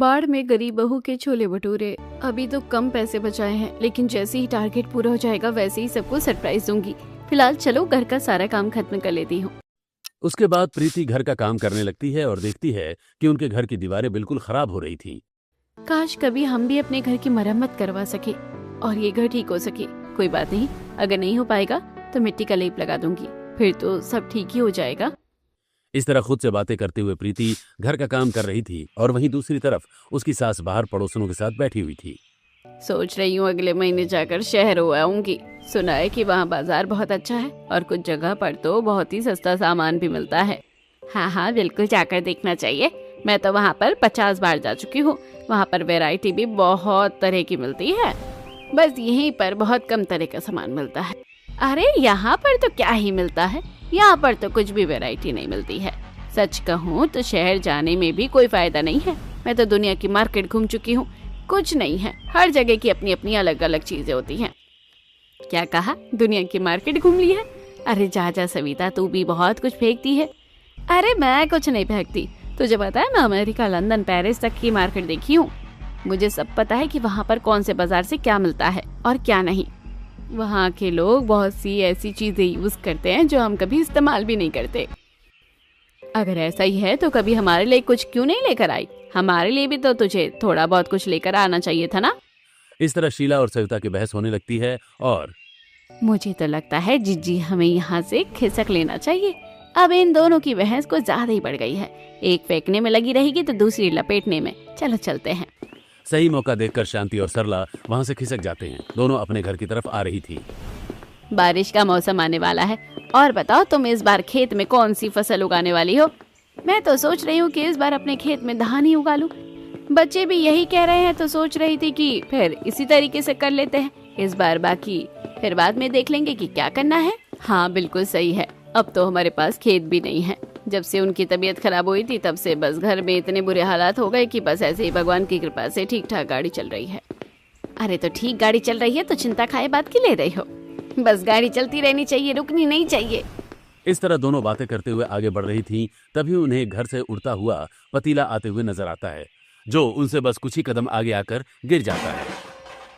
बाढ़ में गरीब बहू के छोले भटूरे। अभी तो कम पैसे बचाए हैं, लेकिन जैसे ही टारगेट पूरा हो जाएगा वैसे ही सबको सरप्राइज दूंगी। फिलहाल चलो घर का सारा काम खत्म कर लेती हूँ। उसके बाद प्रीति घर का काम करने लगती है और देखती है कि उनके घर की दीवारें बिल्कुल खराब हो रही थीं। काश कभी हम भी अपने घर की मरम्मत करवा सके और ये घर ठीक हो सके। कोई बात नहीं, अगर नहीं हो पाएगा तो मिट्टी का लेप लगा दूंगी, फिर तो सब ठीक ही हो जाएगा। इस तरह खुद से बातें करते हुए प्रीति घर का काम कर रही थी और वहीं दूसरी तरफ उसकी सास बाहर पड़ोसनों के साथ बैठी हुई थी। सोच रही हूँ अगले महीने जाकर शहर हो आऊंगी। सुना है कि वहाँ बाजार बहुत अच्छा है और कुछ जगह पर तो बहुत ही सस्ता सामान भी मिलता है। हाँ हाँ, बिल्कुल जाकर देखना चाहिए। मैं तो वहाँ पर 50 बार जा चुकी हूँ। वहाँ पर वैरायटी भी बहुत तरह की मिलती है, बस यहीं पर बहुत कम तरह का सामान मिलता है। अरे यहाँ पर तो क्या ही मिलता है, यहाँ पर तो कुछ भी वैरायटी नहीं मिलती है। सच कहूँ तो शहर जाने में भी कोई फायदा नहीं है। मैं तो दुनिया की मार्केट घूम चुकी हूँ, कुछ नहीं है। हर जगह की अपनी अपनी अलग अलग चीजें होती हैं। क्या कहा, दुनिया की मार्केट घूम ली है? अरे जा जा सविता, तू भी बहुत कुछ फेंकती है। अरे मैं कुछ नहीं फेंकती, तुझे पता है मैं अमेरिका, लंदन, पेरिस तक की मार्केट देखी हूँ। मुझे सब पता है कि वहाँ पर कौन से बाजार से क्या मिलता है और क्या नहीं। वहाँ के लोग बहुत सी ऐसी चीजें यूज करते हैं जो हम कभी इस्तेमाल भी नहीं करते। अगर ऐसा ही है तो कभी हमारे लिए कुछ क्यों नहीं लेकर आई? हमारे लिए भी तो तुझे थोड़ा बहुत कुछ लेकर आना चाहिए था ना। इस तरह शीला और सविता की बहस होने लगती है और मुझे तो लगता है जिज्जी हमें यहाँ से खिसक लेना चाहिए। अब इन दोनों की बहस को ज्यादा ही बढ़ गई है। एक फेंकने में लगी रहेगी तो दूसरी लपेटने में। चलो चलते हैं। सही मौका देखकर शांति और सरला वहां से खिसक जाते हैं। दोनों अपने घर की तरफ आ रही थी। बारिश का मौसम आने वाला है और बताओ तुम इस बार खेत में कौन सी फसल उगाने वाली हो? मैं तो सोच रही हूँ कि इस बार अपने खेत में धान ही उगा लूं। बच्चे भी यही कह रहे हैं तो सोच रही थी कि फिर इसी तरीके से कर लेते हैं इस बार, बाकी फिर बाद में देख लेंगे कि क्या करना है। हाँ बिल्कुल सही है। अब तो हमारे पास खेत भी नहीं है। जब से उनकी तबीयत खराब हुई थी तब से बस घर में इतने बुरे हालात हो गए कि बस ऐसे ही भगवान की कृपा से ठीक ठाक गाड़ी चल रही है। अरे तो ठीक गाड़ी चल रही है तो चिंता खाए बात की ले रही हो? बस गाड़ी चलती रहनी चाहिए, रुकनी नहीं चाहिए। इस तरह दोनों बातें करते हुए आगे बढ़ रही थीं। तभी उन्हें घर से उड़ता हुआ पतीला आते हुए नजर आता है, जो उनसे बस कुछ ही कदम आगे आकर गिर जाता है।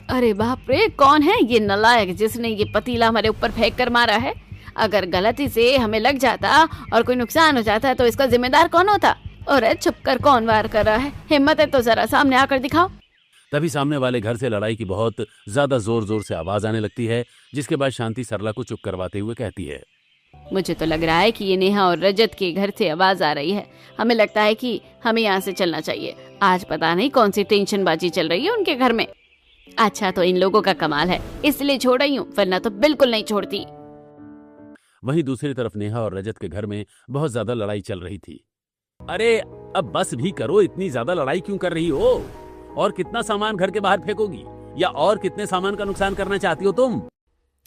अरे बाप रे, कौन है ये नालायक जिसने ये पतीला हमारे ऊपर फेंक कर मारा है? अगर गलती से हमें लग जाता और कोई नुकसान हो जाता तो इसका जिम्मेदार कौन होता? और छुपकर कौन वार कर रहा है? हिम्मत है तो जरा सामने आकर दिखाओ। तभी सामने वाले घर से लड़ाई की बहुत ज्यादा जोर जोर से आवाज आने लगती है, जिसके बाद शांति सरला को चुप करवाते हुए कहती है, मुझे तो लग रहा है कि ये नेहा और रजत के घर से आवाज आ रही है। हमें लगता है कि हमें यहाँ से चलना चाहिए। आज पता नहीं कौन सी टेंशनबाजी चल रही है उनके घर में। अच्छा तो इन लोगों का कमाल है, इसलिए छोड़ रही हूँ, वरना तो बिल्कुल नहीं छोड़ती। वहीं दूसरी तरफ नेहा और रजत के घर में बहुत ज्यादा लड़ाई चल रही थी। अरे अब बस भी करो, इतनी ज्यादा लड़ाई क्यों कर रही हो? और कितना सामान घर के बाहर फेंकोगी? या और कितने सामान का नुकसान करना चाहती हो तुम?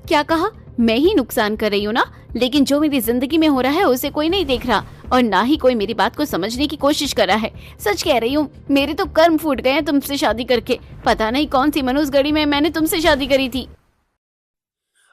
क्या कहा? मैं ही नुकसान कर रही हूँ ना, लेकिन जो मेरी जिंदगी में हो रहा है उसे कोई नहीं देख रहा और ना ही कोई मेरी बात को समझने की कोशिश कर रहा है। सच कह रही हूँ, मेरे तो कर्म फूट गए हैं तुमसे शादी करके। पता नहीं कौन सी मनुष्यगढ़ी में मैंने तुमसे शादी करी थी।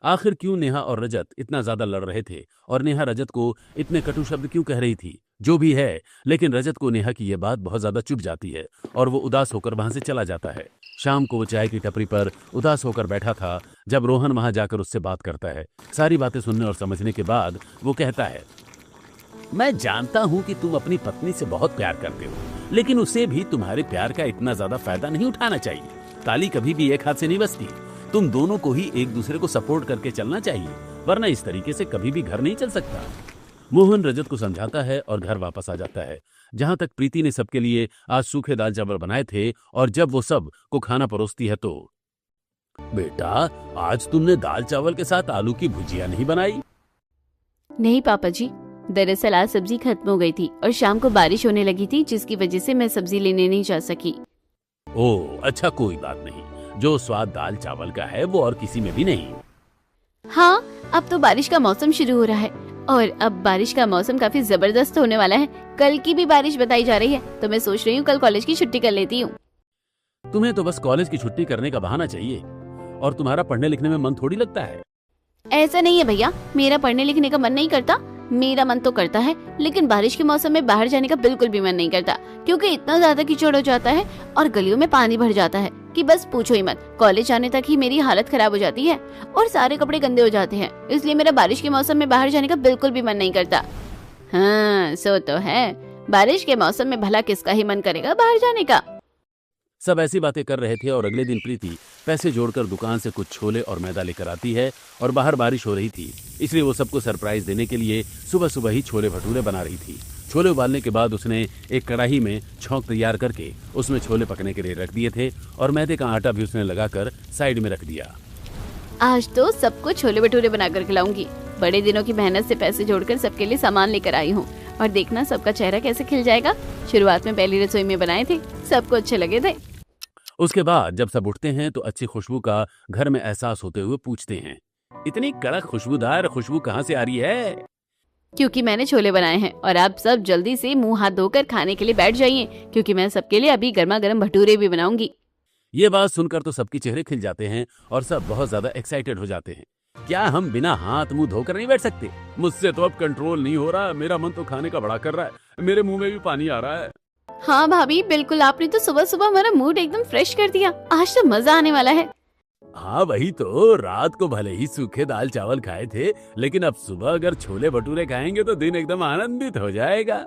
आखिर क्यों नेहा और रजत इतना ज्यादा लड़ रहे थे और नेहा रजत को इतने कटु शब्द क्यों कह रही थी? जो भी है, लेकिन रजत को नेहा की यह बात बहुत ज्यादा चुभ जाती है और वो उदास होकर वहां से चला जाता है। शाम को वो चाय की टपरी पर उदास होकर बैठा था जब रोहन वहां जाकर उससे बात करता है। सारी बातें सुनने और समझने के बाद वो कहता है, मैं जानता हूं कि तुम अपनी पत्नी से बहुत प्यार करते हो, लेकिन उसे भी तुम्हारे प्यार का इतना ज्यादा फायदा नहीं उठाना चाहिए। ताली कभी भी एक हाथ से नहीं बजती। तुम दोनों को ही एक दूसरे को सपोर्ट करके चलना चाहिए, वरना इस तरीके से कभी भी घर नहीं चल सकता। मोहन रजत को समझाता है और घर वापस आ जाता है, जहां तक प्रीति ने सबके लिए आज सूखे दाल चावल बनाए थे और जब वो सब को खाना परोसती है तो, बेटा आज तुमने दाल चावल के साथ आलू की भुजिया नहीं बनाई? नहीं पापा जी, दरअसल आज सब्जी खत्म हो गई थी और शाम को बारिश होने लगी थी, जिसकी वजह से मैं सब्जी लेने नहीं जा सकी। ओह अच्छा, कोई बात नहीं। जो स्वाद दाल चावल का है वो और किसी में भी नहीं। हाँ, अब तो बारिश का मौसम शुरू हो रहा है और अब बारिश का मौसम काफी जबरदस्त होने वाला है। कल की भी बारिश बताई जा रही है, तो मैं सोच रही हूँ कल कॉलेज की छुट्टी कर लेती हूँ। तुम्हें तो बस कॉलेज की छुट्टी करने का बहाना चाहिए और तुम्हारा पढ़ने लिखने में मन थोड़ी लगता है। ऐसा नहीं है भैया, मेरा पढ़ने लिखने का मन नहीं करता, मेरा मन तो करता है, लेकिन बारिश के मौसम में बाहर जाने का बिल्कुल भी मन नहीं करता, क्योंकि इतना ज्यादा कीचड़ हो जाता है और गलियों में पानी भर जाता है कि बस पूछो ही मत। कॉलेज जाने तक ही मेरी हालत खराब हो जाती है और सारे कपड़े गंदे हो जाते हैं, इसलिए मेरा बारिश के मौसम में बाहर जाने का बिल्कुल भी मन नहीं करता। हाँ, सो तो है, बारिश के मौसम में भला किसका ही मन करेगा बाहर जाने का। सब ऐसी बातें कर रहे थे और अगले दिन प्रीति पैसे जोड़कर दुकान से कुछ छोले और मैदा लेकर आती है और बाहर बारिश हो रही थी, इसलिए वो सबको सरप्राइज देने के लिए सुबह सुबह ही छोले भटूरे बना रही थी। छोले उबालने के बाद उसने एक कढ़ाई में छौंक तैयार करके उसमें छोले पकने के लिए रख दिए थे और मैदे का आटा भी उसने लगाकर साइड में रख दिया। आज तो सबको छोले भटूरे बनाकर खिलाऊंगी। बड़े दिनों की मेहनत से पैसे जोड़कर सबके लिए सामान लेकर आई हूँ और देखना सबका चेहरा कैसे खिल जाएगा। शुरुआत में पहली रसोई में बनाए थे, सबको अच्छे लगे थे। उसके बाद जब सब उठते हैं तो अच्छी खुशबू का घर में एहसास होते हुए पूछते हैं, इतनी कड़क खुशबूदार खुशबू कहाँ से आ रही है? क्योंकि मैंने छोले बनाए हैं और आप सब जल्दी से मुंह हाथ धोकर खाने के लिए बैठ जाइए, क्योंकि मैं सबके लिए अभी गर्मा गर्म भटूरे भी बनाऊंगी। ये बात सुनकर तो सबके चेहरे खिल जाते हैं और सब बहुत ज्यादा एक्साइटेड हो जाते हैं। क्या हम बिना हाथ मुंह धोकर नहीं बैठ सकते? मुझसे तो अब कंट्रोल नहीं हो रहा, मेरा मन तो खाने का बड़ा कर रहा है, मेरे मुंह में भी पानी आ रहा है। हाँ भाभी, बिल्कुल, आपने तो सुबह सुबह हमारा मूड एकदम फ्रेश कर दिया। आज तो मजा आने वाला है। हाँ वही तो, रात को भले ही सूखे दाल चावल खाए थे, लेकिन अब सुबह अगर छोले भटूरे खाएंगे तो दिन एकदम आनंदित हो जाएगा।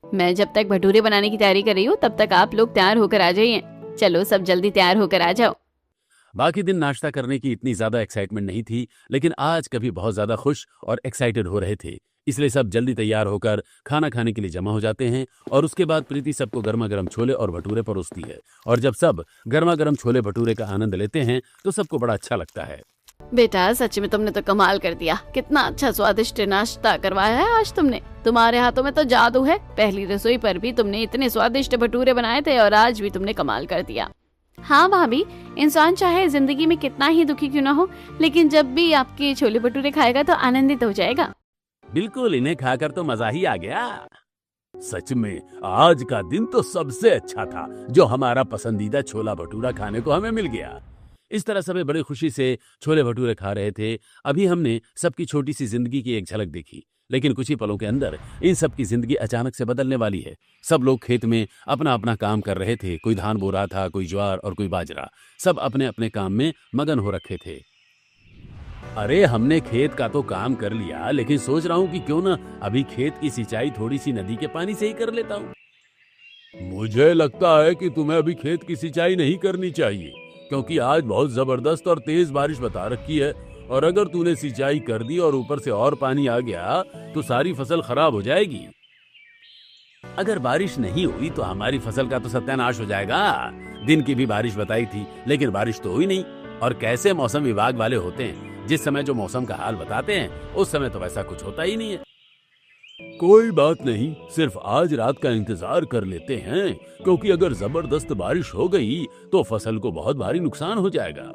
मैं जब तक भटूरे बनाने की तैयारी कर रही हूँ तब तक आप लोग तैयार होकर आ जाइए। चलो सब जल्दी तैयार होकर आ जाओ। बाकी दिन नाश्ता करने की इतनी ज्यादा एक्साइटमेंट नहीं थी, लेकिन आज कभी बहुत ज्यादा खुश और एक्साइटेड हो रहे थे, इसलिए सब जल्दी तैयार होकर खाना खाने के लिए जमा हो जाते हैं। और उसके बाद प्रीति सबको गर्मा गर्म छोले और भटूरे परोसती है और जब सब गर्मा गर्म छोले भटूरे का आनंद लेते हैं तो सबको बड़ा अच्छा लगता है। बेटा, सच में तुमने तो कमाल कर दिया। कितना अच्छा स्वादिष्ट नाश्ता करवाया है आज तुमने। तुम्हारे हाथों में तो जादू है। पहली रसोई पर भी तुमने इतने स्वादिष्ट भटूरे बनाए थे और आज भी तुमने कमाल कर दिया। हाँ भाभी, इंसान चाहे जिंदगी में कितना ही दुखी क्यों ना हो, लेकिन जब भी आपके छोले भटूरे खाएगा तो आनंदित हो जाएगा। बिल्कुल, इन्हें खाकर तो मजा ही आ गया। सच में आज का दिन तो सबसे अच्छा था, जो हमारा पसंदीदा छोला भटूरा खाने को हमें मिल गया। इस तरह सभी बड़ी खुशी से छोले भटूरे खा रहे थे। अभी हमने सबकी छोटी सी जिंदगी की एक झलक देखी, लेकिन कुछ ही पलों के अंदर इन सब की जिंदगी अचानक से बदलने वाली है। सब लोग खेत में अपना अपना काम कर रहे थे। कोई धान बो रहा था, कोई ज्वार और कोई बाजरा। सब अपने अपने काम में मगन हो रखे थे। अरे हमने खेत का तो काम कर लिया, लेकिन सोच रहा हूँ कि क्यों ना अभी खेत की सिंचाई थोड़ी सी नदी के पानी से ही कर लेता हूँ। मुझे लगता है कि तुम्हें अभी खेत की सिंचाई नहीं करनी चाहिए, क्योंकि आज बहुत जबरदस्त और तेज बारिश बता रखी है, और अगर तूने सिंचाई कर दी और ऊपर से और पानी आ गया तो सारी फसल खराब हो जाएगी। अगर बारिश नहीं हुई तो हमारी फसल का तो सत्यानाश हो जाएगा। दिन की भी बारिश बताई थी, लेकिन बारिश तो हुई नहीं। और कैसे मौसम विभाग वाले होते हैं, जिस समय जो मौसम का हाल बताते हैं उस समय तो वैसा कुछ होता ही नहीं है। कोई बात नहीं, सिर्फ आज रात का इंतजार कर लेते हैं, क्योंकि अगर जबरदस्त बारिश हो गई तो फसल को बहुत भारी नुकसान हो जाएगा।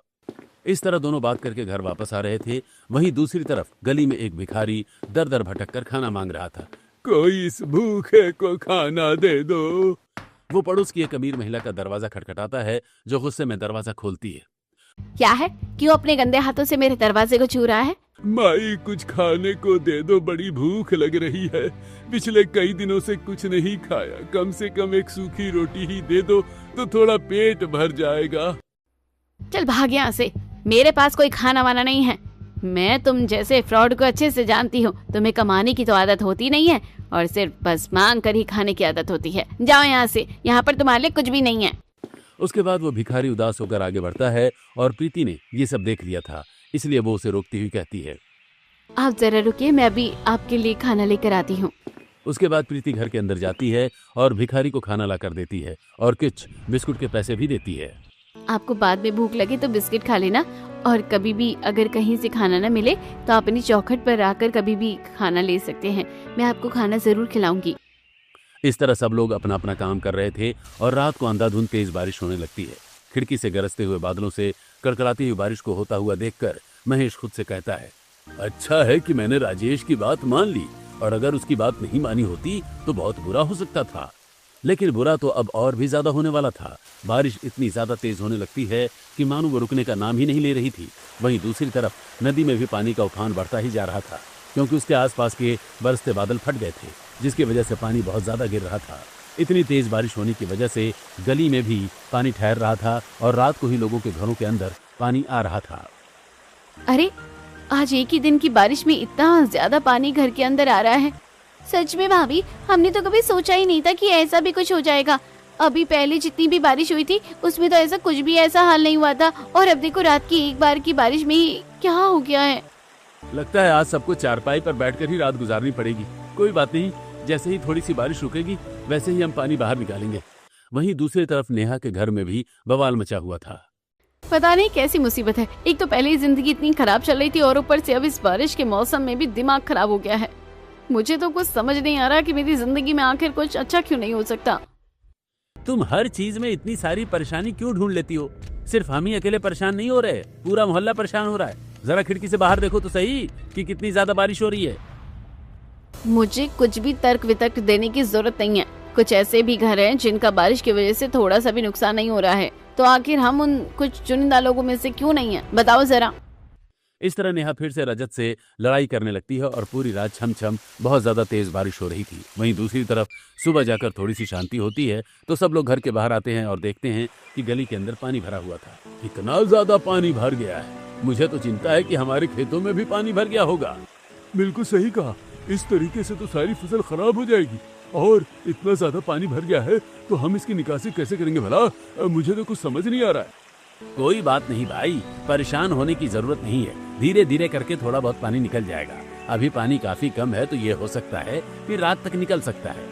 इस तरह दोनों बात करके घर वापस आ रहे थे। वहीं दूसरी तरफ गली में एक भिखारी दर दर भटक कर खाना मांग रहा था। कोई इस भूखे को खाना दे दो। वो पड़ोस की एक अमीर महिला का दरवाजा खटखटाता है, जो गुस्से में दरवाजा खोलती है। क्या है? क्यों अपने गंदे हाथों से मेरे दरवाजे को छू रहा है? माई, कुछ खाने को दे दो, बड़ी भूख लग रही है। पिछले कई दिनों से कुछ नहीं खाया, कम से कम एक सूखी रोटी ही दे दो तो थोड़ा पेट भर जाएगा। चल भाग यहाँ से, मेरे पास कोई खाना वाना नहीं है। मैं तुम जैसे फ्रॉड को अच्छे से जानती हूँ। तुम्हें कमाने की तो आदत होती नहीं है और सिर्फ बस मांग कर ही खाने की आदत होती है। जाओ यहाँ से, यहाँ पर तुम्हारे लिए कुछ भी नहीं है। उसके बाद वो भिखारी उदास होकर आगे बढ़ता है और प्रीति ने ये सब देख लिया था, इसलिए वो उसे रोकती हुई कहती है, आप जरा रुकिए, मैं अभी आपके लिए खाना लेकर आती हूँ। उसके बाद प्रीति घर के अंदर जाती है और भिखारी को खाना ला कर देती है और कुछ बिस्कुट के पैसे भी देती है। आपको बाद में भूख लगे तो बिस्किट खा लेना, और कभी भी अगर कहीं से खाना न मिले तो आप अपनी चौखट पर आकर कभी भी खाना ले सकते हैं। मैं आपको खाना जरूर खिलाऊंगी। इस तरह सब लोग अपना अपना काम कर रहे थे और रात को अंधाधुंध तेज बारिश होने लगती है। खिड़की से गरजते हुए बादलों से कड़कड़ाती हुई बारिश को होता हुआ देखकर महेश खुद से कहता है, अच्छा है कि मैंने राजेश की बात मान ली, और अगर उसकी बात नहीं मानी होती तो बहुत बुरा हो सकता था। लेकिन बुरा तो अब और भी ज्यादा होने वाला था। बारिश इतनी ज्यादा तेज होने लगती है कि मानो वो रुकने का नाम ही नहीं ले रही थी। वहीं दूसरी तरफ नदी में भी पानी का उफान बढ़ता ही जा रहा था। क्योंकि उसके आसपास के बरसते बादल फट गए थे, जिसकी वजह से पानी बहुत ज्यादा गिर रहा था। इतनी तेज बारिश होने की वजह से गली में भी पानी ठहर रहा था और रात को ही लोगों के घरों के अंदर पानी आ रहा था। अरे आज एक ही दिन की बारिश में इतना ज्यादा पानी घर के अंदर आ रहा है। सच में भाभी, हमने तो कभी सोचा ही नहीं था कि ऐसा भी कुछ हो जाएगा। अभी पहले जितनी भी बारिश हुई थी उसमें तो ऐसा कुछ भी ऐसा हाल नहीं हुआ था, और अब देखो रात की एक बार की बारिश में ही क्या हो गया है। लगता है आज सबको चारपाई पर बैठकर ही रात गुजारनी पड़ेगी। कोई बात नहीं, जैसे ही थोड़ी सी बारिश रुकेगी वैसे ही हम पानी बाहर निकालेंगे। वहीं दूसरी तरफ नेहा के घर में भी बवाल मचा हुआ था। पता नहीं कैसी मुसीबत है, एक तो पहले ही जिंदगी इतनी खराब चल रही थी और ऊपर से अब इस बारिश के मौसम में भी दिमाग खराब हो गया है। मुझे तो कुछ समझ नहीं आ रहा कि मेरी जिंदगी में आखिर कुछ अच्छा क्यों नहीं हो सकता। तुम हर चीज में इतनी सारी परेशानी क्यों ढूंढ लेती हो? सिर्फ हम ही अकेले परेशान नहीं हो रहे, पूरा मोहल्ला परेशान हो रहा है। जरा खिड़की से बाहर देखो तो सही कि कितनी ज्यादा बारिश हो रही है। मुझे कुछ भी तर्क वितर्क देने की जरूरत नहीं है। कुछ ऐसे भी घर हैं जिनका बारिश की वजह से थोड़ा सा भी नुकसान नहीं हो रहा है, तो आखिर हम उन कुछ चुनिंदा लोगों में से क्यों नहीं है, बताओ जरा। इस तरह नेहा फिर से रजत से लड़ाई करने लगती है और पूरी रात छम बहुत ज्यादा तेज बारिश हो रही थी। वहीं दूसरी तरफ सुबह जाकर थोड़ी सी शांति होती है तो सब लोग घर के बाहर आते हैं और देखते हैं कि गली के अंदर पानी भरा हुआ था। इतना ज्यादा पानी भर गया है, मुझे तो चिंता है कि हमारे खेतों में भी पानी भर गया होगा। बिल्कुल सही कहा, इस तरीके से तो सारी फसल खराब हो जाएगी। और इतना ज्यादा पानी भर गया है तो हम इसकी निकासी कैसे करेंगे भला? मुझे तो कुछ समझ नहीं आ रहा है। कोई बात नहीं भाई, परेशान होने की जरूरत नहीं है। धीरे धीरे करके थोड़ा बहुत पानी निकल जाएगा। अभी पानी काफी कम है तो ये हो सकता है कि रात तक निकल सकता है।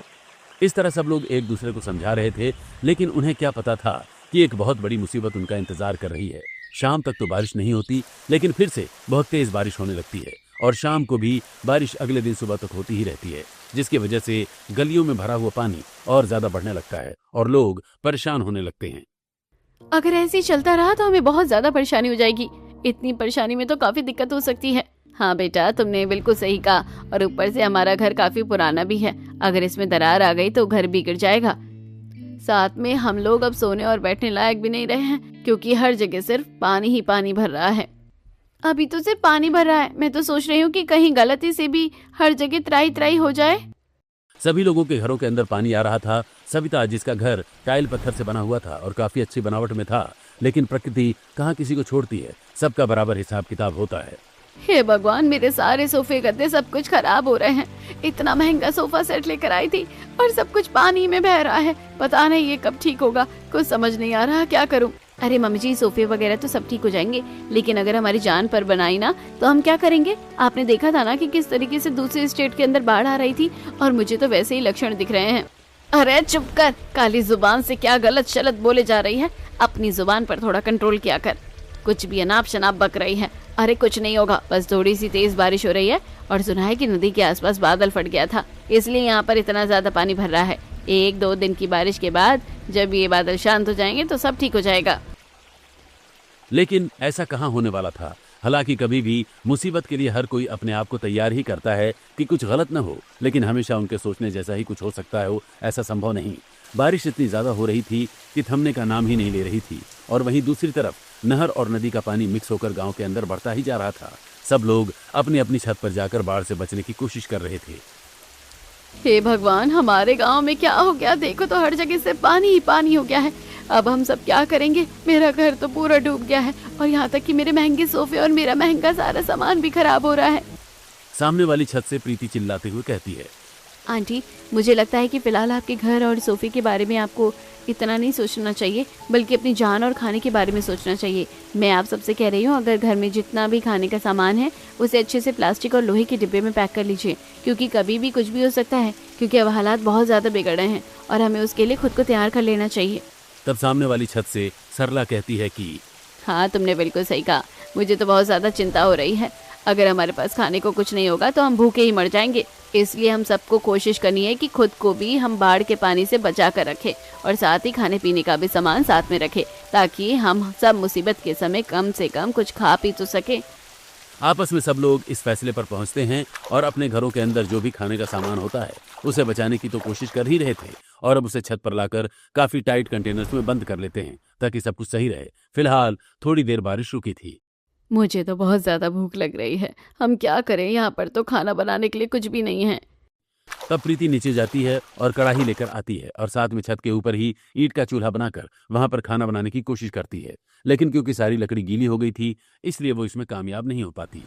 इस तरह सब लोग एक दूसरे को समझा रहे थे, लेकिन उन्हें क्या पता था कि एक बहुत बड़ी मुसीबत उनका इंतजार कर रही है। शाम तक तो बारिश नहीं होती, लेकिन फिर से बहुत तेज बारिश होने लगती है और शाम को भी बारिश अगले दिन सुबह तक होती ही रहती है, जिसकी वजह से गलियों में भरा हुआ पानी और ज्यादा बढ़ने लगता है और लोग परेशान होने लगते हैं। अगर ऐसे ही चलता रहा तो हमें बहुत ज्यादा परेशानी हो जाएगी। इतनी परेशानी में तो काफी दिक्कत हो सकती है। हाँ बेटा, तुमने बिल्कुल सही कहा, और ऊपर से हमारा घर काफी पुराना भी है। अगर इसमें दरार आ गई तो घर बिगड़ जाएगा। साथ में हम लोग अब सोने और बैठने लायक भी नहीं रहे हैं, क्योंकि हर जगह सिर्फ पानी ही पानी भर रहा है। अभी तो सिर्फ पानी भर रहा है, मैं तो सोच रही हूँ कि कहीं गलती से भी हर जगह त्राई त्राई हो जाए। सभी लोगों के घरों के अंदर पानी आ रहा था। सविता, जिसका घर टाइल पत्थर से बना हुआ था और काफी अच्छी बनावट में था, लेकिन प्रकृति कहाँ किसी को छोड़ती है, सबका बराबर हिसाब किताब होता है। हे भगवान, मेरे सारे सोफे गद्दे सब कुछ खराब हो रहे हैं। इतना महंगा सोफा सेट लेकर आई थी और सब कुछ पानी में बह रहा है। पता नहीं ये कब ठीक होगा, कुछ समझ नहीं आ रहा क्या करूं। अरे मम्मी जी, सोफे वगैरह तो सब ठीक हो जाएंगे, लेकिन अगर हमारी जान पर बनाई ना तो हम क्या करेंगे? आपने देखा था ना कि किस तरीके से दूसरे स्टेट के अंदर बाढ़ आ रही थी, और मुझे तो वैसे ही लक्षण दिख रहे हैं। अरे चुप कर, काली जुबान से क्या गलत शलत बोले जा रही है। अपनी जुबान पर थोड़ा कंट्रोल किया कर, कुछ भी अनाप शनाप बक रही है। अरे कुछ नहीं होगा, बस थोड़ी सी तेज बारिश हो रही है, और सुना है कि नदी के आसपास बादल फट गया था, इसलिए यहाँ पर इतना ज्यादा पानी भर रहा है। 1-2 दिन की बारिश के बाद जब ये बादल शांत हो जाएंगे तो सब ठीक हो जाएगा। लेकिन ऐसा कहाँ होने वाला था। हालांकि कभी भी मुसीबत के लिए हर कोई अपने आप को तैयार ही करता है कि कुछ गलत न हो, लेकिन हमेशा उनके सोचने जैसा ही कुछ हो सकता हो, ऐसा संभव नहीं। बारिश इतनी ज्यादा हो रही थी कि थमने का नाम ही नहीं ले रही थी, और वहीं दूसरी तरफ नहर और नदी का पानी मिक्स होकर गांव के अंदर बढ़ता ही जा रहा था। सब लोग अपनी अपनी छत पर जाकर बाढ़ से बचने की कोशिश कर रहे थे। हे भगवान, हमारे गांव में क्या हो गया? देखो तो हर जगह से पानी ही पानी हो गया है। अब हम सब क्या करेंगे? मेरा घर तो पूरा डूब गया है, और यहाँ तक कि मेरे महंगे सोफे और मेरा महंगा सारा सामान भी खराब हो रहा है। सामने वाली छत से प्रीति चिल्लाते हुए कहती है, आंटी, मुझे लगता है कि फिलहाल आपके घर और सोफे के बारे में आपको इतना नहीं सोचना चाहिए, बल्कि अपनी जान और खाने के बारे में सोचना चाहिए। मैं आप सबसे कह रही हूँ, अगर घर में जितना भी खाने का सामान है उसे अच्छे से प्लास्टिक और लोहे के डिब्बे में पैक कर लीजिए, क्योंकि कभी भी कुछ भी हो सकता है, क्योंकि अब हालात बहुत ज़्यादा बिगड़ रहे हैं और हमें उसके लिए खुद को तैयार कर लेना चाहिए। तब सामने वाली छत से सरला कहती है कि हाँ, तुमने बिल्कुल सही कहा, मुझे तो बहुत ज़्यादा चिंता हो रही है। अगर हमारे पास खाने को कुछ नहीं होगा तो हम भूखे ही मर जाएंगे। इसलिए हम सबको कोशिश करनी है कि खुद को भी हम बाढ़ के पानी से बचा कर रखें, और साथ ही खाने पीने का भी सामान साथ में रखें, ताकि हम सब मुसीबत के समय कम से कम कुछ खा पी तो सके। आपस में सब लोग इस फैसले पर पहुंचते हैं और अपने घरों के अंदर जो भी खाने का सामान होता है उसे बचाने की तो कोशिश कर ही रहे थे, और अब उसे छत पर लाकर काफी टाइट कंटेनर्स में बंद कर लेते हैं ताकि सब कुछ सही रहे। फिलहाल थोड़ी देर बारिश रुकी थी। मुझे तो बहुत ज्यादा भूख लग रही है। हम क्या करें, यहाँ पर तो खाना बनाने के लिए कुछ भी नहीं है। तब प्रीति नीचे जाती है और कढ़ाई लेकर आती है और साथ में छत के ऊपर ही ईंट का चूल्हा बनाकर वहां पर खाना बनाने की कोशिश करती है। लेकिन क्योंकि सारी लकड़ी गीली हो गई थी, इसलिए वो इसमें कामयाब नहीं हो पाती।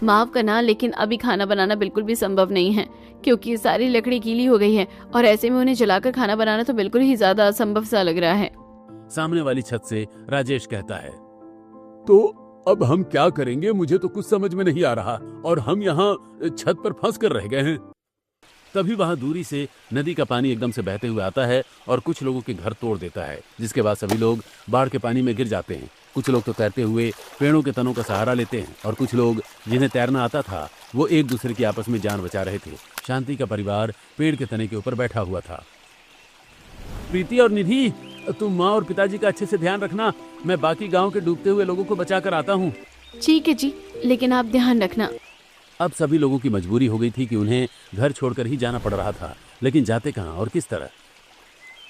माफ करना, लेकिन अभी खाना बनाना बिल्कुल भी संभव नहीं है, क्योंकि सारी लकड़ी गीली हो गई है और ऐसे में उन्हें जलाकर खाना बनाना तो बिल्कुल ही ज्यादा असंभव सा लग रहा है। सामने वाली छत से राजेश कहता है, तो अब हम क्या करेंगे? मुझे तो कुछ समझ में नहीं आ रहा और हम यहाँ छत पर फंस कर रह गए हैं। तभी वहां दूरी से नदी का पानी एकदम से बहते हुए आता है और कुछ लोगों के घर तोड़ देता है, जिसके बाद सभी लोग बाढ़ के पानी में गिर जाते हैं। कुछ लोग तो तैरते हुए पेड़ों के तनों का सहारा लेते हैं और कुछ लोग जिन्हें तैरना आता था वो एक दूसरे की आपस में जान बचा रहे थे। शांति का परिवार पेड़ के तने के ऊपर बैठा हुआ था। प्रीति और निधि, तुम माँ और पिताजी का अच्छे से ध्यान रखना। मैं बाकी गांव के डूबते हुए लोगों को बचा कर आता हूँ। ठीक है जी, लेकिन आप ध्यान रखना। अब सभी लोगों की मजबूरी हो गई थी कि उन्हें घर छोड़कर ही जाना पड़ रहा था, लेकिन जाते कहाँ और किस तरह।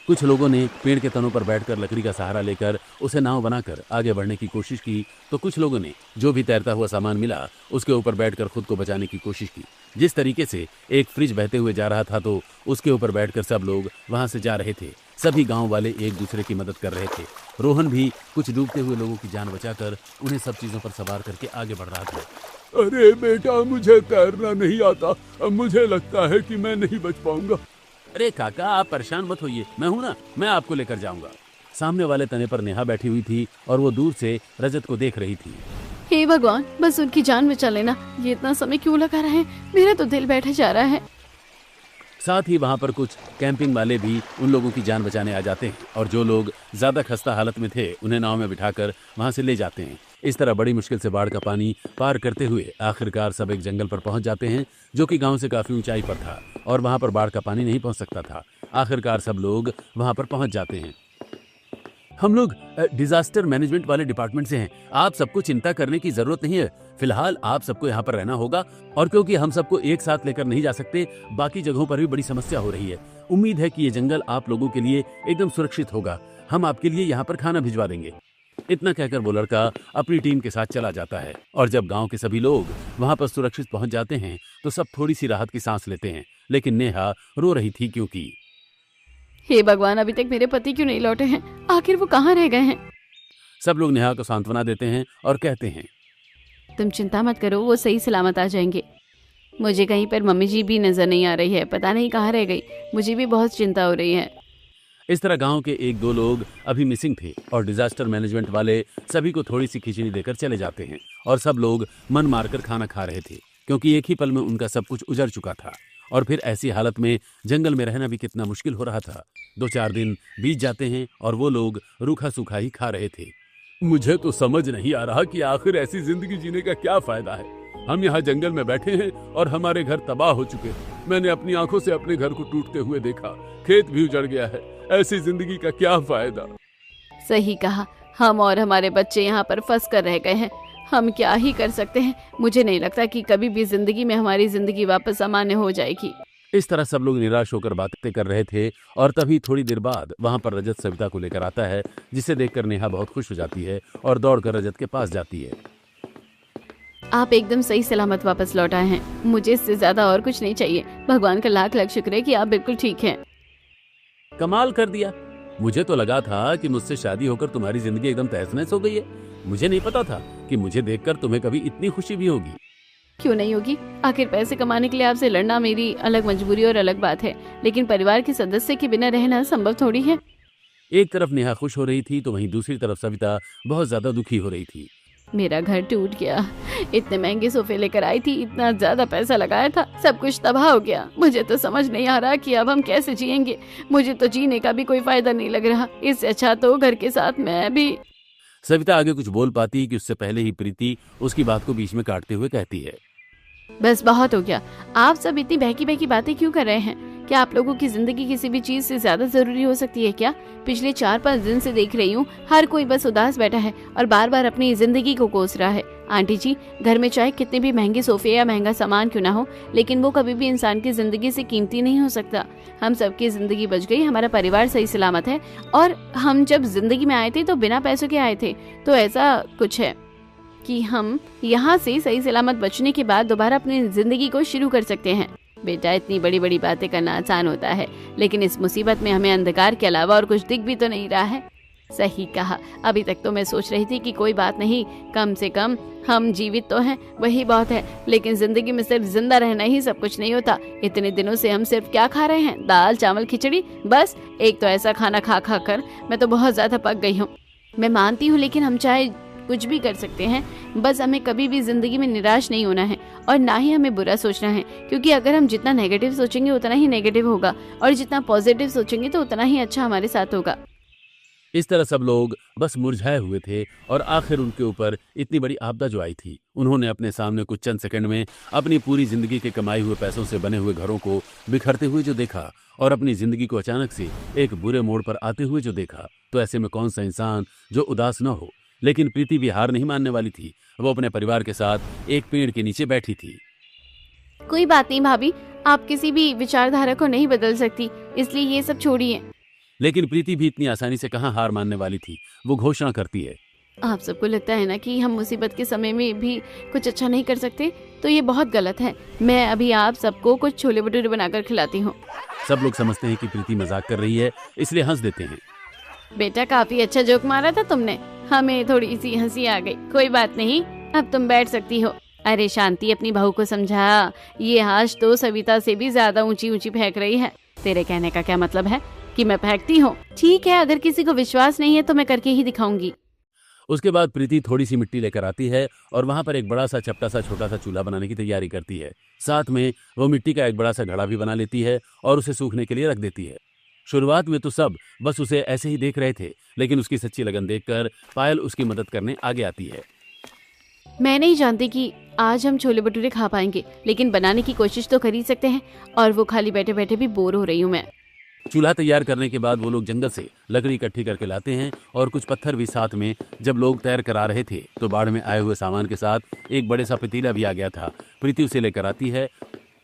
कुछ लोगों ने पेड़ के तनों पर बैठकर लकड़ी का सहारा लेकर उसे नाव बनाकर आगे बढ़ने की कोशिश की, तो कुछ लोगों ने जो भी तैरता हुआ सामान मिला उसके ऊपर बैठकर खुद को बचाने की कोशिश की। जिस तरीके से एक फ्रिज बहते हुए जा रहा था तो उसके ऊपर बैठकर सब लोग वहां से जा रहे थे। सभी गांव वाले एक दूसरे की मदद कर रहे थे। रोहन भी कुछ डूबते हुए लोगों की जान बचाकर उन्हें सब चीजों पर सवार करके आगे बढ़ रहा था। अरे बेटा, मुझे तैरना नहीं आता। अब मुझे लगता है कि मैं नहीं बच पाऊंगा। अरे काका, आप परेशान मत होइए, मैं हूं ना, मैं आपको लेकर जाऊंगा। सामने वाले तने पर नेहा बैठी हुई थी और वो दूर से रजत को देख रही थी। हे भगवान, बस उनकी जान बचा लेना। ये इतना समय क्यों लगा रहे हैं? मेरा तो दिल बैठे जा रहा है। साथ ही वहां पर कुछ कैंपिंग वाले भी उन लोगों की जान बचाने आ जाते हैं और जो लोग ज्यादा खस्ता हालत में थे उन्हें नाव में बिठाकर वहां से ले जाते हैं। इस तरह बड़ी मुश्किल से बाढ़ का पानी पार करते हुए आखिरकार सब एक जंगल पर पहुंच जाते हैं, जो कि गांव से काफी ऊंचाई पर था और वहां पर बाढ़ का पानी नहीं पहुंच सकता था। आखिरकार सब लोग वहां पर पहुंच जाते हैं। हम लोग डिजास्टर मैनेजमेंट वाले डिपार्टमेंट से हैं। आप सबको चिंता करने की जरूरत नहीं है। फिलहाल आप सबको यहाँ पर रहना होगा और क्योंकि हम सबको एक साथ लेकर नहीं जा सकते, बाकी जगहों पर भी बड़ी समस्या हो रही है। उम्मीद है कि ये जंगल आप लोगों के लिए एकदम सुरक्षित होगा। हम आपके लिए यहाँ पर खाना भिजवा देंगे। इतना कहकर वो लड़का अपनी टीम के साथ चला जाता है और जब गांव के सभी लोग वहां पर सुरक्षित पहुंच जाते हैं तो सब थोड़ी सी राहत की सांस लेते हैं। लेकिन नेहा रो रही थी क्योंकि हे भगवान, अभी तक मेरे पति क्यों नहीं लौटे हैं? आखिर वो कहाँ रह गए हैं? सब लोग नेहा को सांत्वना देते हैं और कहते हैं, तुम चिंता मत करो, वो सही सलामत आ जाएंगे। मुझे कहीं पर मम्मी जी भी नजर नहीं आ रही है, पता नहीं कहाँ रह गई। मुझे भी बहुत चिंता हो रही है। इस तरह गांव के एक दो लोग अभी मिसिंग थे और डिजास्टर मैनेजमेंट वाले सभी को थोड़ी सी खिचड़ी देकर चले जाते हैं और सब लोग मन मारकर खाना खा रहे थे, क्योंकि एक ही पल में उनका सब कुछ उजड़ चुका था। और फिर ऐसी हालत में जंगल में रहना भी कितना मुश्किल हो रहा था। 2-4 दिन बीत जाते हैं और वो लोग रूखा सूखा ही खा रहे थे। मुझे तो समझ नहीं आ रहा कि आखिर ऐसी जिंदगी जीने का क्या फायदा है। हम यहाँ जंगल में बैठे हैं और हमारे घर तबाह हो चुके हैं। मैंने अपनी आंखों से अपने घर को टूटते हुए देखा, खेत भी उजड़ गया है। ऐसी जिंदगी का क्या फायदा। सही कहा, हम और हमारे बच्चे यहाँ पर फंस कर रह गए हैं। हम क्या ही कर सकते हैं? मुझे नहीं लगता कि कभी भी जिंदगी में हमारी जिंदगी वापस सामान्य हो जाएगी। इस तरह सब लोग निराश होकर बातें कर रहे थे और तभी थोड़ी देर बाद वहां पर रजत सविता को लेकर आता है, जिसे देखकर नेहा बहुत खुश हो जाती है और दौड़कर रजत के पास जाती है। आप एकदम सही सलामत वापस लौट आए हैं। मुझे इससे ज्यादा और कुछ नहीं चाहिए। भगवान का लाख लाख शुक्र है कि आप बिल्कुल ठीक हैं। कमाल कर दिया। मुझे तो लगा था कि मुझसे शादी होकर तुम्हारी जिंदगी एकदम तहस नहस हो गई है। मुझे नहीं पता था कि मुझे देखकर तुम्हें कभी इतनी खुशी भी होगी। क्यों नहीं होगी? आखिर पैसे कमाने के लिए आपसे लड़ना मेरी अलग मजबूरी और अलग बात है, लेकिन परिवार के सदस्य के बिना रहना संभव थोड़ी है। एक तरफ नेहा खुश हो रही थी तो वहीं दूसरी तरफ सविता बहुत ज्यादा दुखी हो रही थी। मेरा घर टूट गया। इतने महंगे सोफे लेकर आई थी, इतना ज्यादा पैसा लगाया था, सब कुछ तबाह हो गया। मुझे तो समझ नहीं आ रहा कि अब हम कैसे जिएंगे। मुझे तो जीने का भी कोई फायदा नहीं लग रहा। इससे अच्छा तो घर के साथ मैं भी। सविता आगे कुछ बोल पाती कि उससे पहले ही प्रीति उसकी बात को बीच में काटते हुए कहती है, बस बहुत हो गया। आप सब इतनी बहकी बहकी बातें क्यों कर रहे हैं? क्या आप लोगों की जिंदगी किसी भी चीज से ज्यादा जरूरी हो सकती है क्या? पिछले 4-5 दिन से देख रही हूँ, हर कोई बस उदास बैठा है और बार बार अपनी जिंदगी को कोस रहा है। आंटी जी, घर में चाहे कितने भी महंगे सोफे या महंगा सामान क्यों ना हो, लेकिन वो कभी भी इंसान की जिंदगी से कीमती नहीं हो सकता। हम सबकी जिंदगी बच गई, हमारा परिवार सही सलामत है और हम जब जिंदगी में आए थे तो बिना पैसों के आए थे, तो ऐसा कुछ है। कि हम यहाँ से सही सलामत बचने के बाद दोबारा अपनी जिंदगी को शुरू कर सकते हैं। बेटा, इतनी बड़ी बड़ी बातें करना आसान होता है, लेकिन इस मुसीबत में हमें अंधकार के अलावा और कुछ दिख भी तो नहीं रहा है। सही कहा। अभी तक तो मैं सोच रही थी कि कोई बात नहीं, कम से कम हम जीवित तो हैं, वही बहुत है। लेकिन जिंदगी में सिर्फ जिंदा रहना ही सब कुछ नहीं होता। इतने दिनों से हम सिर्फ क्या खा रहे हैं? दाल चावल खिचड़ी, बस। एक तो ऐसा खाना खा खा कर मैं तो बहुत ज्यादा पक गई हूँ। मैं मानती हूँ, लेकिन हम चाहे कुछ भी कर सकते हैं, बस हमें कभी भी जिंदगी में निराश नहीं होना है और ना ही हमें बुरा सोचना है, क्योंकि अगर हम जितना नेगेटिव सोचेंगे उतना ही नेगेटिव होगा और जितना पॉजिटिव सोचेंगे तो उतना ही अच्छा हमारे साथ होगा। इस तरह सब लोग बस मुरझाए हुए थे और आखिर उनके ऊपर इतनी बड़ी आपदा जो आई थी, उन्होंने अपने सामने कुछ चंद सेकंड में अपनी पूरी जिंदगी के कमाए हुए पैसों से बने हुए घरों को बिखरते हुए जो देखा और अपनी जिंदगी को अचानक से एक बुरे मोड़ पर आते हुए जो देखा, तो ऐसे में कौन सा इंसान जो उदास न हो। लेकिन प्रीति भी हार नहीं मानने वाली थी। वो अपने परिवार के साथ एक पेड़ के नीचे बैठी थी। कोई बात नहीं भाभी, आप किसी भी विचारधारा को नहीं बदल सकती, इसलिए ये सब छोड़िए। लेकिन प्रीति भी इतनी आसानी से कहाँ हार मानने वाली थी। वो घोषणा करती है, आप सबको लगता है ना कि हम मुसीबत के समय में भी कुछ अच्छा नहीं कर सकते, तो ये बहुत गलत है। मैं अभी आप सबको कुछ छोले भटूरे बनाकर खिलाती हूँ। सब लोग समझते हैं कि प्रीति मजाक कर रही है, इसलिए हंस देते हैं। बेटा, काफी अच्छा जोक मारा था तुमने, हमें थोड़ी सी हंसी आ गई। कोई बात नहीं, अब तुम बैठ सकती हो। अरे शांति, अपनी बहू को समझा, ये आज तो सविता से भी ज्यादा ऊंची ऊंची फेंक रही है। तेरे कहने का क्या मतलब है कि मैं फेंकती हूँ? ठीक है, अगर किसी को विश्वास नहीं है तो मैं करके ही दिखाऊंगी। उसके बाद प्रीति थोड़ी सी मिट्टी लेकर आती है और वहां पर एक बड़ा सा चपटा सा छोटा सा चूल्हा बनाने की तैयारी करती है। साथ में वो मिट्टी का एक बड़ा सा घड़ा भी बना लेती है और उसे सूखने के लिए रख देती है। शुरुआत में तो सब बस उसे ऐसे ही देख रहे थे, लेकिन उसकी सच्ची लगन देखकर पायल उसकी मदद करने आगे आती है। मैं नहीं जानती कि आज हम छोले भटूरे खा पाएंगे, लेकिन बनाने की कोशिश तो कर ही सकते हैं। और वो खाली बैठे बैठे भी बोर हो रही हूँ मैं। चूल्हा तैयार करने के बाद वो लोग जंगल से लकड़ी इकट्ठी करके लाते हैं और कुछ पत्थर भी साथ में। जब लोग तैर कर आ रहे थे तो बाढ़ में आए हुए सामान के साथ एक बड़े सा पतीला भी आ गया था। प्रीति उसे लेकर आती है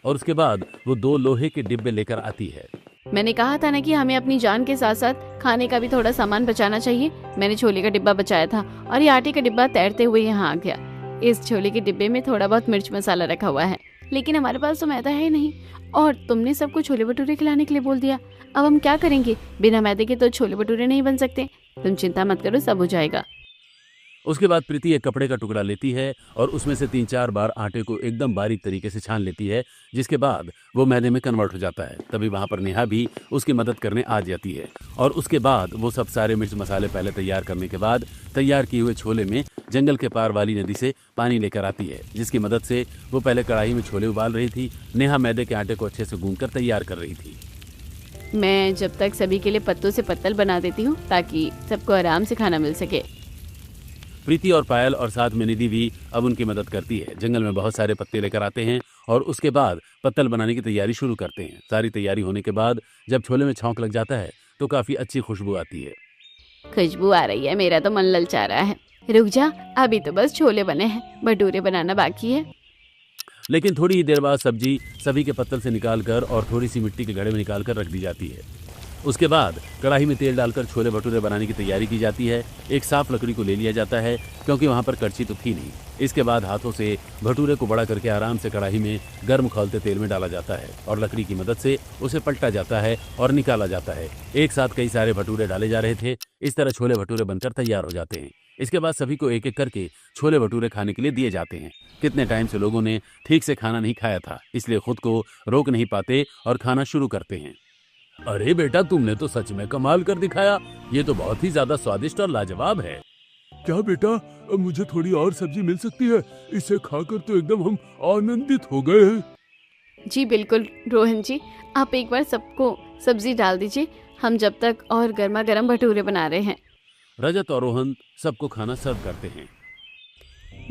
और उसके बाद वो 2 लोहे के डिब्बे लेकर आती है। मैंने कहा था ना कि हमें अपनी जान के साथ साथ खाने का भी थोड़ा सामान बचाना चाहिए। मैंने छोले का डिब्बा बचाया था और ये आटे का डिब्बा तैरते हुए यहाँ आ गया। इस छोले के डिब्बे में थोड़ा बहुत मिर्च मसाला रखा हुआ है, लेकिन हमारे पास तो मैदा है नहीं। और तुमने सबको छोले भटूरे खिलाने के लिए बोल दिया। अब हम क्या करेंगे? बिना मैदे के तो छोले भटूरे नहीं बन सकते। तुम चिंता मत करो, सब हो जाएगा। उसके बाद प्रीति एक कपड़े का टुकड़ा लेती है और उसमें से 3-4 बार आटे को एकदम बारीक तरीके से छान लेती है, जिसके बाद वो मैदे में कन्वर्ट हो जाता है। तभी वहां पर नेहा भी उसकी मदद करने आ जाती है और उसके बाद वो सब सारे मिर्च मसाले पहले तैयार करने के बाद तैयार किए हुए छोले में जंगल के पार वाली नदी से पानी लेकर आती है, जिसकी मदद से वो पहले कढ़ाई में छोले उबाल रही थी। नेहा मैदे के आटे को अच्छे से गूंद कर तैयार कर रही थी। मैं जब तक सभी के लिए पत्तों से पत्तल बना देती हूँ ताकि सबको आराम से खाना मिल सके। प्रीति और पायल और साथ में निधि भी अब उनकी मदद करती है। जंगल में बहुत सारे पत्ते लेकर आते हैं और उसके बाद पत्तल बनाने की तैयारी शुरू करते हैं। सारी तैयारी होने के बाद जब छोले में छौंक लग जाता है तो काफी अच्छी खुशबू आती है। खुशबू आ रही है, मेरा तो मन ललचा रहा है। रुक जा, अभी तो बस छोले बने हैं, भटूरे बनाना बाकी है। लेकिन थोड़ी ही देर बाद सब्जी सभी के पत्तल से निकालकर और थोड़ी सी मिट्टी के घड़े में निकालकर रख दी जाती है। उसके बाद कढ़ाई में तेल डालकर छोले भटूरे बनाने की तैयारी की जाती है। एक साफ लकड़ी को ले लिया जाता है क्योंकि वहां पर कड़छी तो थी नहीं। इसके बाद हाथों से भटूरे को बड़ा करके आराम से कढ़ाई में गर्म खौलते तेल में डाला जाता है और लकड़ी की मदद से उसे पलटा जाता है और निकाला जाता है। एक साथ कई सारे भटूरे डाले जा रहे थे। इस तरह छोले भटूरे बनकर तैयार हो जाते हैं। इसके बाद सभी को एक एक करके छोले भटूरे खाने के लिए दिए जाते हैं। कितने टाइम से लोगों ने ठीक से खाना नहीं खाया था, इसलिए खुद को रोक नहीं पाते और खाना शुरू करते हैं। अरे बेटा, तुमने तो सच में कमाल कर दिखाया। ये तो बहुत ही ज्यादा स्वादिष्ट और लाजवाब है। क्या बेटा, मुझे थोड़ी और सब्जी मिल सकती है? इसे खाकर तो एकदम हम आनंदित हो गए हैं। जी बिल्कुल रोहन जी, आप एक बार सबको सब्जी डाल दीजिए, हम जब तक और गर्मा गर्म भटूरे बना रहे हैं। रजत और रोहन सबको खाना सर्व करते हैं।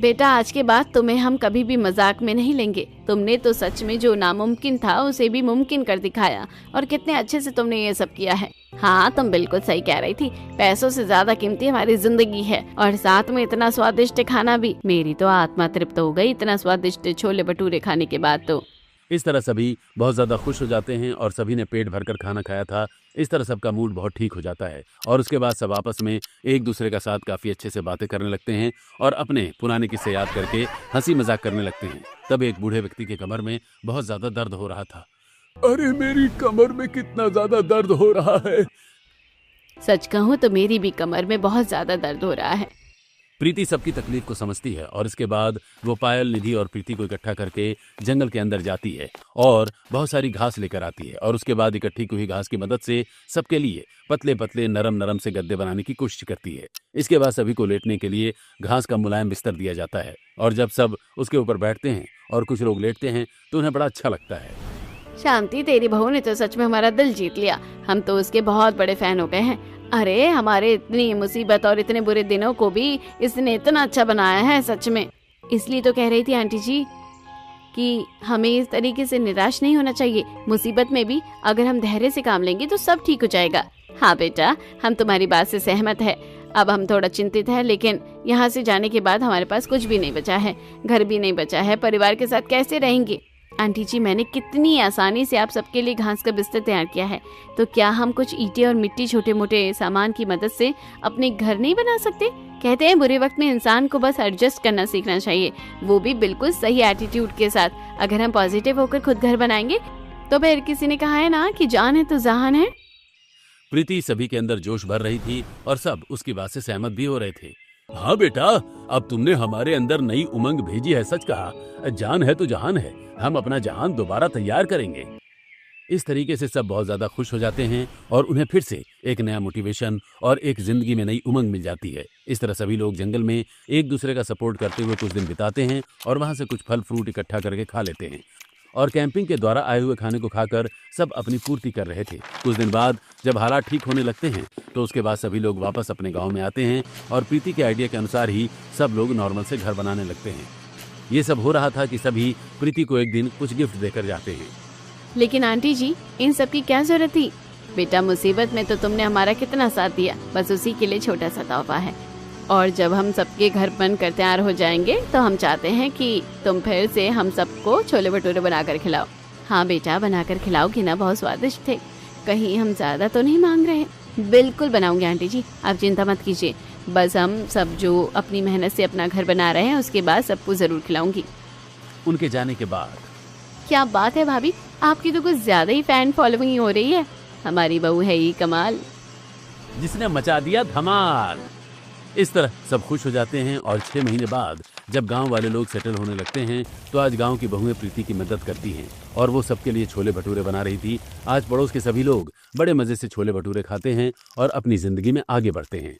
बेटा, आज के बाद तुम्हें हम कभी भी मजाक में नहीं लेंगे। तुमने तो सच में जो नामुमकिन था उसे भी मुमकिन कर दिखाया और कितने अच्छे से तुमने ये सब किया है। हाँ, तुम बिल्कुल सही कह रही थी। पैसों से ज्यादा कीमती हमारी जिंदगी है और साथ में इतना स्वादिष्ट खाना भी। मेरी तो आत्मा तृप्त हो गई इतना स्वादिष्ट छोले भटूरे खाने के बाद तो। इस तरह सभी बहुत ज्यादा खुश हो जाते हैं और सभी ने पेट भरकर खाना खाया था। इस तरह सबका मूड बहुत ठीक हो जाता है और उसके बाद सब आपस में एक दूसरे का साथ काफी अच्छे से बातें करने लगते हैं और अपने पुराने किस्से याद करके हंसी मजाक करने लगते हैं। तब एक बूढ़े व्यक्ति के कमर में बहुत ज्यादा दर्द हो रहा था। अरे मेरी कमर में कितना ज्यादा दर्द हो रहा है। सच कहूँ तो मेरी भी कमर में बहुत ज्यादा दर्द हो रहा है। प्रीति सबकी तकलीफ को समझती है और इसके बाद वो पायल, निधि और प्रीति को इकट्ठा करके जंगल के अंदर जाती है और बहुत सारी घास लेकर आती है और उसके बाद इकट्ठी हुई घास की मदद से सबके लिए पतले पतले नरम नरम से गद्दे बनाने की कोशिश करती है। इसके बाद सभी को लेटने के लिए घास का मुलायम बिस्तर दिया जाता है और जब सब उसके ऊपर बैठते हैं और कुछ लोग लेटते हैं तो उन्हें बड़ा अच्छा लगता है। शांति, तेरी बहू ने तो सच में हमारा दिल जीत लिया। हम तो उसके बहुत बड़े फैन हो गए हैं। अरे हमारे इतनी मुसीबत और इतने बुरे दिनों को भी इसने इतना अच्छा बनाया है, सच में। इसलिए तो कह रही थी आंटी जी कि हमें इस तरीके से निराश नहीं होना चाहिए। मुसीबत में भी अगर हम धैर्य से काम लेंगे तो सब ठीक हो जाएगा। हाँ बेटा, हम तुम्हारी बात से सहमत है। अब हम थोड़ा चिंतित हैं, लेकिन यहाँ से जाने के बाद हमारे पास कुछ भी नहीं बचा है, घर भी नहीं बचा है। परिवार के साथ कैसे रहेंगे? आंटी जी, मैंने कितनी आसानी से आप सबके लिए घास का बिस्तर तैयार किया है, तो क्या हम कुछ ईंटें और मिट्टी, छोटे मोटे सामान की मदद से अपने घर नहीं बना सकते? कहते हैं बुरे वक्त में इंसान को बस एडजस्ट करना सीखना चाहिए, वो भी बिल्कुल सही एटीट्यूड के साथ। अगर हम पॉजिटिव होकर खुद घर बनाएंगे तो फिर किसी ने कहा है ना कि जान है तो जहान है। प्रीति सभी के अंदर जोश भर रही थी और सब उसकी बात से सहमत भी हो रहे थे। हाँ बेटा, अब तुमने हमारे अंदर नई उमंग भेजी है। सच कहा, जान है तो जहान है। हम अपना जहान दोबारा तैयार करेंगे। इस तरीके से सब बहुत ज्यादा खुश हो जाते हैं और उन्हें फिर से एक नया मोटिवेशन और एक जिंदगी में नई उमंग मिल जाती है। इस तरह सभी लोग जंगल में एक दूसरे का सपोर्ट करते हुए कुछ दिन बिताते हैं और वहां से कुछ फल फ्रूट इकट्ठा करके खा लेते हैं और कैंपिंग के द्वारा आए हुए खाने को खाकर सब अपनी पूर्ति कर रहे थे। कुछ दिन बाद जब हालात ठीक होने लगते हैं तो उसके बाद सभी लोग वापस अपने गांव में आते हैं और प्रीति के आइडिया के अनुसार ही सब लोग नॉर्मल से घर बनाने लगते हैं। ये सब हो रहा था कि सभी प्रीति को एक दिन कुछ गिफ्ट देकर जाते हैं। लेकिन आंटी जी, इन सब की क्या जरूरत थी? बेटा, मुसीबत में तो तुमने हमारा कितना साथ दिया, बस उसी के लिए छोटा सा तोहफा है। और जब हम सबके घर बनकर तैयार हो जाएंगे तो हम चाहते हैं कि तुम फिर से हम सबको छोले भटूरे बनाकर खिलाओ। हाँ बेटा, बनाकर खिलाओगी ना? बहुत स्वादिष्ट थे। कहीं हम ज्यादा तो नहीं मांग रहे? बिल्कुल बनाऊंगी आंटी जी, आप चिंता मत कीजिए। बस हम सब जो अपनी मेहनत से अपना घर बना रहे हैं उसके बाद सबको जरूर खिलाऊंगी। उनके जाने के बाद क्या बात है भाभी, आपकी तो कुछ ज्यादा ही फैन फॉलोइंग हो रही है। हमारी बहू है ही कमाल, जिसने मचा दिया धमाल। इस तरह सब खुश हो जाते हैं और 6 महीने बाद जब गांव वाले लोग सेटल होने लगते हैं तो आज गांव की बहुएं प्रीति की मदद करती हैं और वो सबके लिए छोले भटूरे बना रही थी। आज पड़ोस के सभी लोग बड़े मजे से छोले भटूरे खाते हैं और अपनी जिंदगी में आगे बढ़ते हैं।